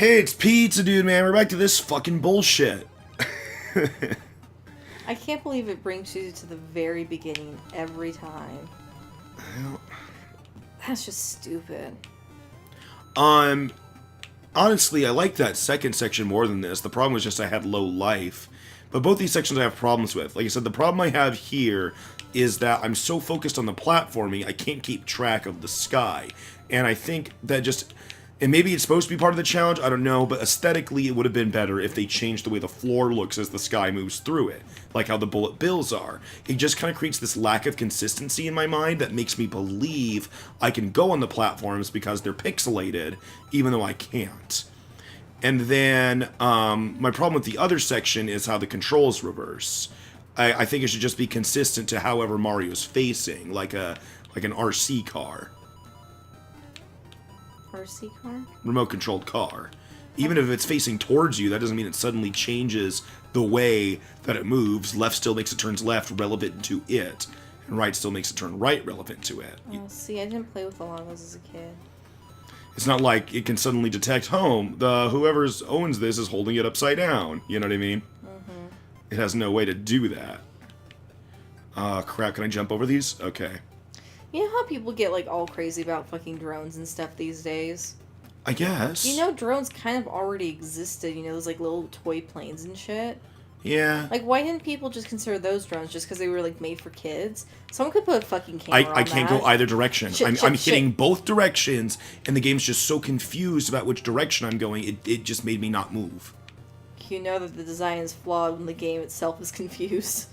Hey, it's Pizza Dude, man. We're back to this fucking bullshit. I can't believe it brings you to the very beginning every time. That's just stupid. Honestly, I like that second section more than this. The problem was just I had low life. But both these sections I have problems with. Like I said, the problem I have here is that I'm so focused on the platforming, I can't keep track of the sky. And I think that just... And maybe it's supposed to be part of the challenge, I don't know, but aesthetically it would have been better if they changed the way the floor looks as the sky moves through it, like how the bullet bills are. It just kind of creates this lack of consistency in my mind that makes me believe I can go on the platforms because they're pixelated, even though I can't. And then, my problem with the other section is how the controls reverse. I think it should just be consistent to however Mario's facing, like an RC car. RC car? Remote-controlled car. Even if it's facing towards you, that doesn't mean it suddenly changes the way that it moves. Left still makes it turn left relevant to it, and right still makes it turn right relevant to it. Oh, see, I didn't play with a lot of those as a kid. It's not like it can suddenly detect home. Whoever owns this is holding it upside down. You know what I mean? Mm-hmm. It has no way to do that. Crap, can I jump over these? Okay. You know how people get, like, all crazy about fucking drones and stuff these days? I guess. You know, drones kind of already existed, you know, those, like, little toy planes and shit? Yeah. Like, why didn't people just consider those drones just because they were, like, made for kids? Someone could put a fucking camera on I can't that. go either direction. I'm hitting both directions, and the game's just so confused about which direction I'm going, it just made me not move. You know that the design is flawed when the game itself is confused.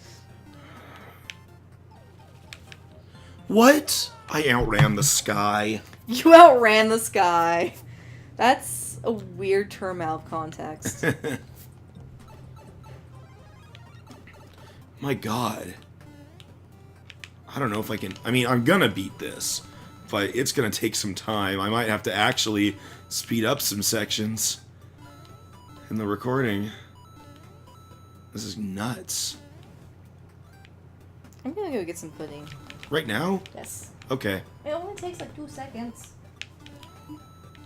What? I outran the sky. You outran the sky. That's a weird term out of context. My god. I don't know if I can... I mean, I'm gonna beat this, but it's gonna take some time. I might have to actually speed up some sections in the recording. This is nuts. I'm gonna go get some pudding. Right now? Yes. Okay. It only takes like 2 seconds.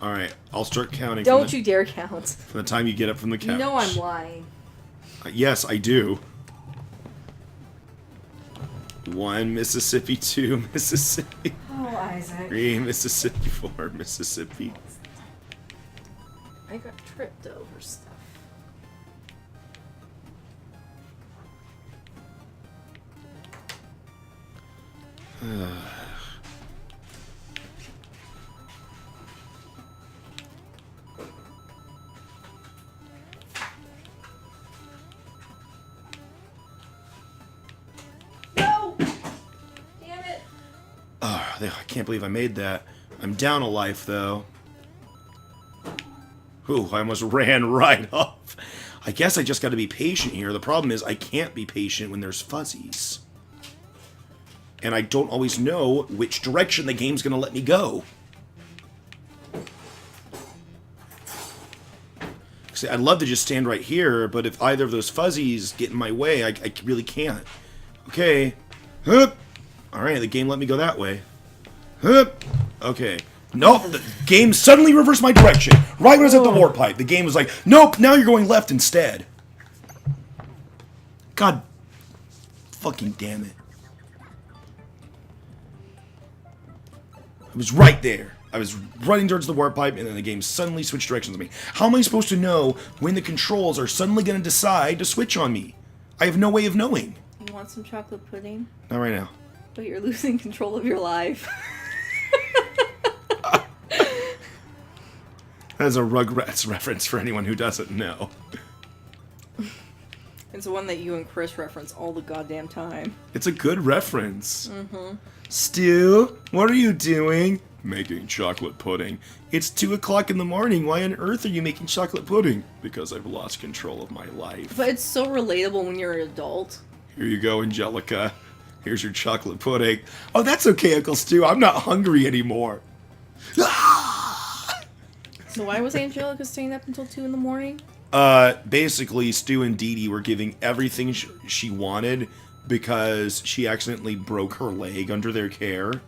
Alright, I'll start counting. Don't you dare count. From the time you get up from the couch. You know I'm lying. Yes, I do. 1 Mississippi, 2 Mississippi. Oh, Isaac. 3 Mississippi, 4 Mississippi. I got tripped over stuff. No! Damn it! I can't believe I made that. I'm down a life, though. Ooh, I almost ran right off. I guess I just gotta be patient here. The problem is I can't be patient when there's fuzzies. And I don't always know which direction the game's gonna let me go. See, I'd love to just stand right here, but if either of those fuzzies get in my way, I really can't. Okay. Hup. Alright, the game let me go that way. Hup. Okay. Nope, the game suddenly reversed my direction. Right when I was at the warp pipe, the game was like, nope, now you're going left instead. God fucking damn it. I was right there. I was running towards the warp pipe, and then the game suddenly switched directions on me. How am I supposed to know when the controls are suddenly going to decide to switch on me? I have no way of knowing. You want some chocolate pudding? Not right now. But you're losing control of your life. That's a Rugrats reference for anyone who doesn't know. It's one that you and Chris reference all the goddamn time. It's a good reference. Mm-hmm. Stu, what are you doing? Making chocolate pudding. It's 2 o'clock in the morning. Why on earth are you making chocolate pudding? Because I've lost control of my life. But it's so relatable when you're an adult. Here you go, Angelica. Here's your chocolate pudding. Oh, that's okay, Uncle Stu. I'm not hungry anymore. So why was Angelica staying up until 2 in the morning? Basically, Stu and Dee Dee were giving everything she wanted because she accidentally broke her leg under their care.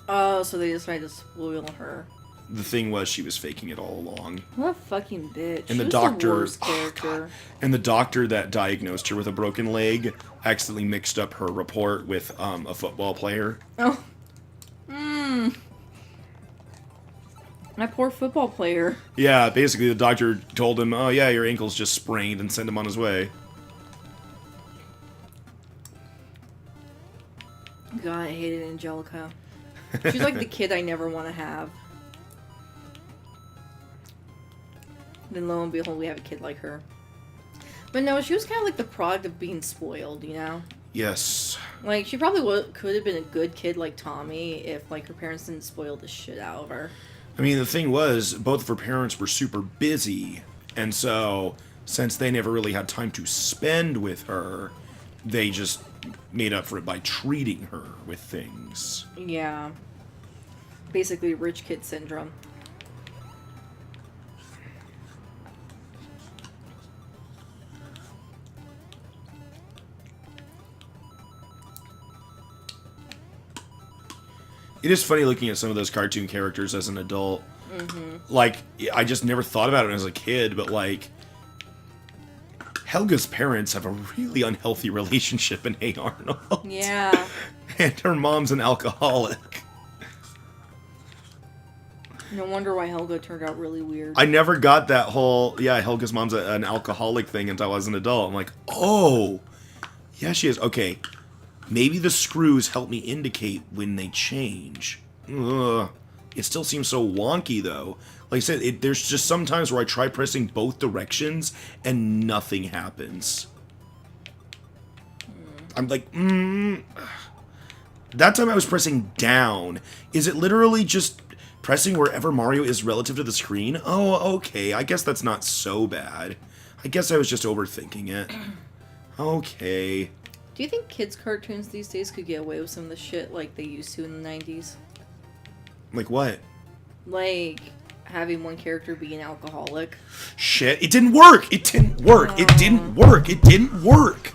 Oh, so they decided to spoil her. the thing was she was faking it all along. What a fucking bitch. And She the was doctor, the worst character. and the doctor that diagnosed her with a broken leg accidentally mixed up her report with a football player. Oh. My poor football player. Yeah, basically the doctor told him, oh yeah, your ankle's just sprained, and sent him on his way. God, I hated Angelica. She's like the kid I never want to have. Then lo and behold, we have a kid like her. But no, she was kind of like the product of being spoiled, you know? Yes. Like, she probably could have been a good kid like Tommy if, like, her parents didn't spoil the shit out of her. I mean, the thing was, both of her parents were super busy, and so, since they never really had time to spend with her, they just made up for it by treating her with things. Yeah. Basically, rich kid syndrome. It is funny looking at some of those cartoon characters as an adult. Like, I just never thought about it as a kid, but like, Helga's parents have a really unhealthy relationship in Hey Arnold. Yeah. And her mom's an alcoholic. No wonder why Helga turned out really weird. I never got that whole, yeah, Helga's mom's an alcoholic thing until I was an adult. I'm like, oh, yeah, she is. Okay, maybe the screws help me indicate when they change. Ugh. It still seems so wonky, though. Like I said, there's just some times where I try pressing both directions and nothing happens. I'm like, That time I was pressing down. Is it literally just pressing wherever Mario is relative to the screen? Oh, okay. I guess that's not so bad. I guess I was just overthinking it. Okay. Do you think kids' cartoons these days could get away with some of the shit like they used to in the 90s? Like what? Like having one character be an alcoholic. Shit, it didn't work! It didn't work! It didn't work! It didn't work!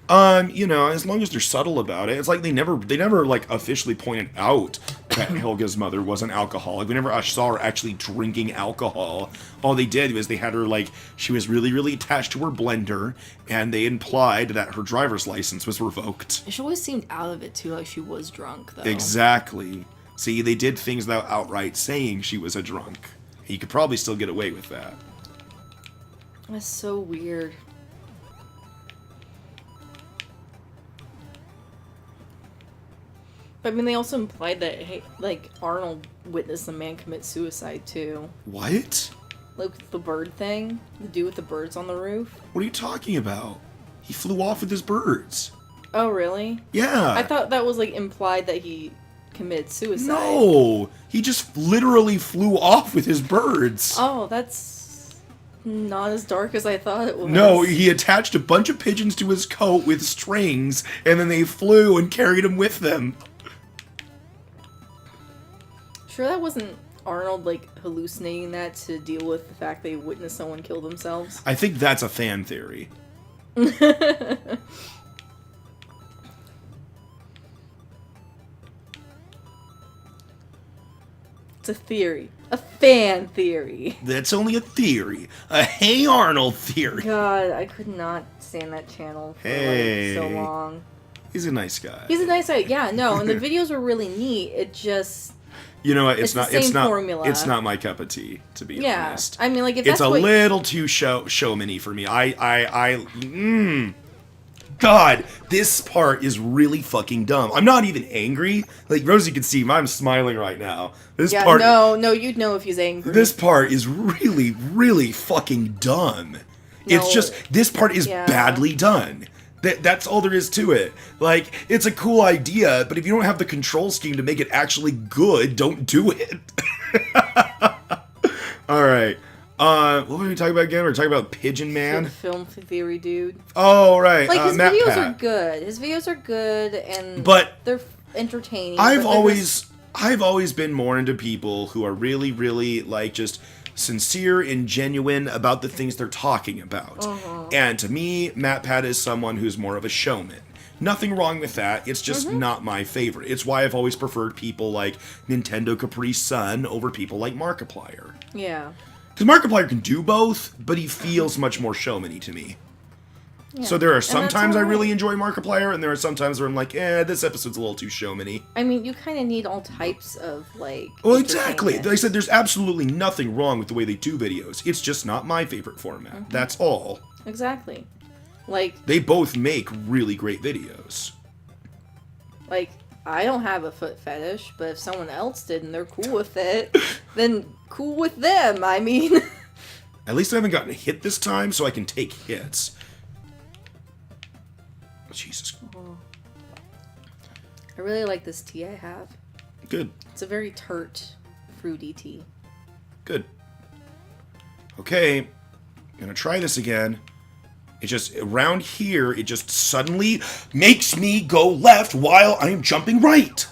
You know, as long as they're subtle about it. It's like they never like officially pointed out that Helga's mother was an alcoholic. We never saw her actually drinking alcohol. All they did was they had her like, she was really, really attached to her blender, and they implied that her driver's license was revoked. She always seemed out of it too, like she was drunk though. Exactly. See, they did things without outright saying she was a drunk. You could probably still get away with that. That's so weird. But I mean, they also implied that, hey, like, Arnold witnessed a man commit suicide, too. What? Like, the bird thing? The dude with the birds on the roof? What are you talking about? He flew off with his birds. Oh, really? Yeah. I thought that was, like, implied that he committed suicide. No! He just literally flew off with his birds. Oh, that's not as dark as I thought it was. No, he attached a bunch of pigeons to his coat with strings, and then they flew and carried him with them. Sure that wasn't Arnold, like, hallucinating that to deal with the fact they witnessed someone kill themselves? I think that's a fan theory. It's a theory. A fan theory. That's only a theory. A Hey Arnold theory. God, I could not stand that channel for like so long. He's a nice guy. He's a nice guy. Yeah, no, and the videos were really neat. It just... You know what? It's the same formula. It's not my cup of tea, to be honest. I mean, like, if it's that's a what... little too showmany for me. God, this part is really fucking dumb. I'm not even angry. Like, Rosie can see, I'm smiling right now. This part... No, you'd know if he's angry. This part is really, really fucking dumb. No, it's just, this part is badly done. That's all there is to it. Like, it's a cool idea, but if you don't have the control scheme to make it actually good, don't do it. Alright. What were we talking about again? We were talking about Pigeon Man. Film theory dude. Oh, right. Like, his Matt videos Pat. are good. His videos are good, and they're entertaining. I've always been more into people who are really, really, like, just sincere and genuine about the things they're talking about. And to me, Matt Pat is someone who's more of a showman. Nothing wrong with that. It's just not my favorite. It's why I've always preferred people like Nintendo Capri Sun over people like Markiplier. Yeah. Because Markiplier can do both, but he feels much more showman-y to me. Yeah. So there are sometimes I alright. really enjoy Markiplier, and there are sometimes where I'm like, this episode's a little too showman-y. I mean, you kind of need all types of, like... Well, exactly. entertainment. Like I said, there's absolutely nothing wrong with the way they do videos. It's just not my favorite format. That's all. Exactly. Like... They both make really great videos. Like, I don't have a foot fetish, but if someone else did and they're cool with it, then cool with them, I mean... At least I haven't gotten a hit this time, so I can take hits. Jesus. Oh. I really like this tea I have. Good. It's a very tart, fruity tea. Good. Okay. I'm gonna try this again. It just, around here, it just suddenly makes me go left while I am jumping right.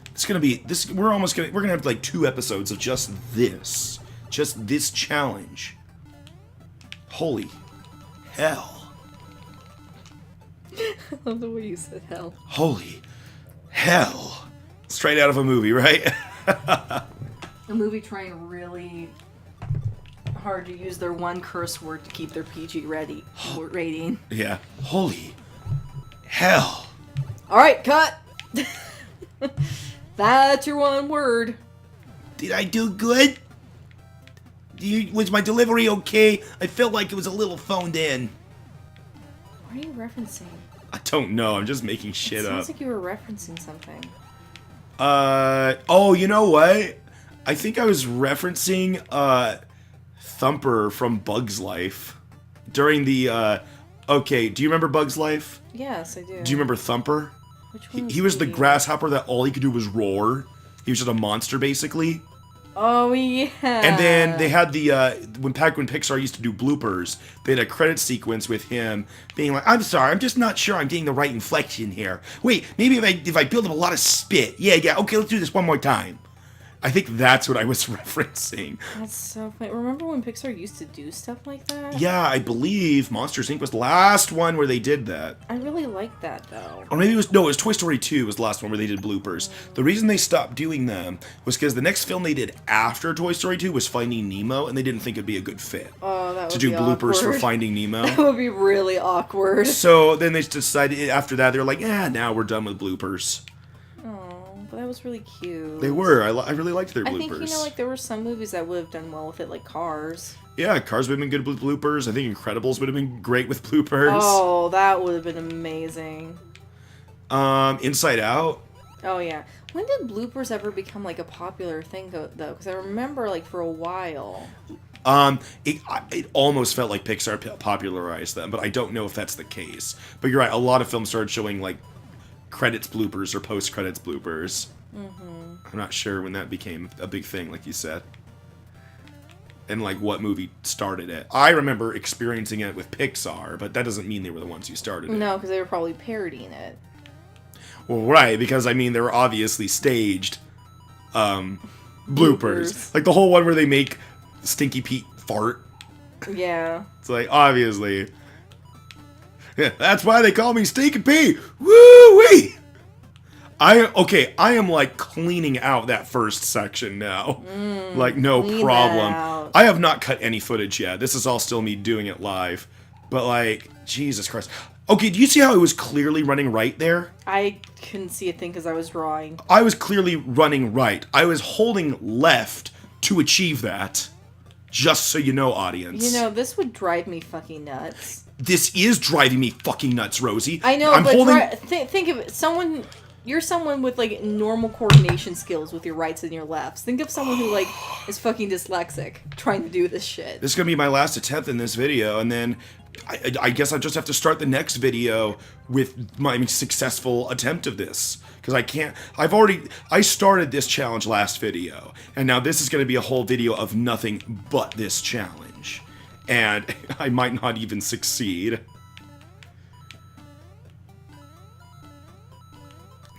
It's gonna be, we're gonna have like 2 episodes of just this challenge. Holy hell. I love the way you said hell. Holy hell. Straight out of a movie, right? A movie trying really hard to use their one curse word to keep their PG rating. Yeah. Holy hell. Alright, cut! That's your one word. Did I do good? Was my delivery okay? I felt like it was a little phoned in. What are you referencing? I don't know. I'm just making shit It up. sounds like you were referencing something. Oh, you know what? I think I was referencing, Thumper from Bug's Life. During the, okay, do you remember Bug's Life? Yes, I do. Do you remember Thumper? Which one? He was the grasshopper that all he could do was roar. He was just a monster, basically. Oh, yeah. And then they had the, when Pixar used to do bloopers, they had a credit sequence with him being like, I'm sorry, I'm just not sure I'm getting the right inflection here. Wait, maybe if I build up a lot of spit. Yeah, okay, let's do this one more time. I think that's what I was referencing. That's so funny. Remember when Pixar used to do stuff like that? Yeah, I believe Monsters, Inc. was the last one where they did that. I really like that, though. Or maybe it was Toy Story 2 was the last one where they did bloopers. The reason they stopped doing them was because the next film they did after Toy Story 2 was Finding Nemo, and they didn't think it'd be a good fit. Oh, that would to do be bloopers awkward. for Finding Nemo. That would be really awkward. So then they decided, after that, they were like, now we're done with bloopers. Oh, but that was really cute. They were. I really liked their bloopers. I think, like, there were some movies that would have done well with it, like Cars. Yeah, Cars would have been good with bloopers. I think Incredibles would have been great with bloopers. Oh, that would have been amazing. Inside Out. Oh, yeah. When did bloopers ever become, like, a popular thing, though? Because I remember, like, for a while... It almost felt like Pixar popularized them, but I don't know if that's the case. But you're right, a lot of films started showing, like, credits bloopers or post-credits bloopers. Mm-hmm. I'm not sure when that became a big thing, like you said. And, like, what movie started it. I remember experiencing it with Pixar, but that doesn't mean they were the ones who started it. No, because they were probably parodying it. Well, right, because, I mean, they were obviously staged bloopers. Like, the whole one where they make Stinky Pete fart. Yeah. It's like, obviously. Yeah, that's why they call me Stinky Pete. Woo-wee! I am, like, cleaning out that first section now. Like, no problem. I have not cut any footage yet. This is all still me doing it live. But, like, Jesus Christ. Okay, do you see how it was clearly running right there? I couldn't see a thing because I was drawing. I was clearly running right. I was holding left to achieve that. Just so you know, audience. You know, this would drive me fucking nuts. This is driving me fucking nuts, Rosie. I know, but think of it. You're someone with, like, normal coordination skills with your rights and your lefts. Think of someone who, like, is fucking dyslexic trying to do this shit. This is going to be my last attempt in this video, and then I guess I just have to start the next video with my successful attempt of this. Because I started this challenge last video, and now this is going to be a whole video of nothing but this challenge. And I might not even succeed.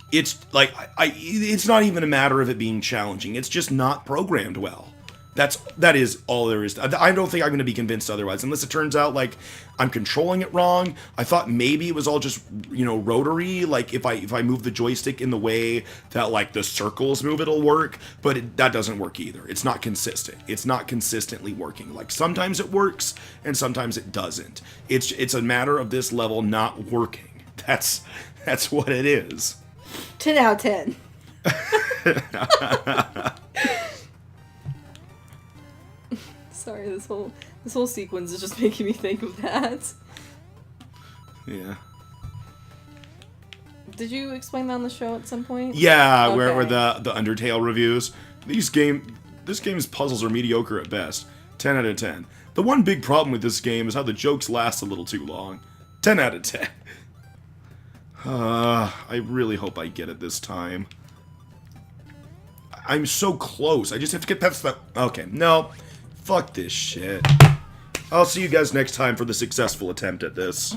It's like, it's not even a matter of it being challenging. It's just not programmed well. That is all there is. I don't think I'm going to be convinced otherwise, unless it turns out like I'm controlling it wrong. I thought maybe it was all just, you know, rotary. Like if I move the joystick in the way that like the circles move, it'll work. But that doesn't work either. It's not consistent. It's not consistently working. Like sometimes it works and sometimes it doesn't. It's a matter of this level not working. That's what it is. 10 out of 10. Sorry, this whole sequence is just making me think of that. Yeah. Did you explain that on the show at some point? Yeah, okay. where the Undertale reviews. This game's puzzles are mediocre at best. 10 out of 10. The one big problem with this game is how the jokes last a little too long. 10 out of 10. I really hope I get it this time. I'm so close. I just have to get past that. Okay, no. Fuck this shit. I'll see you guys next time for the successful attempt at this.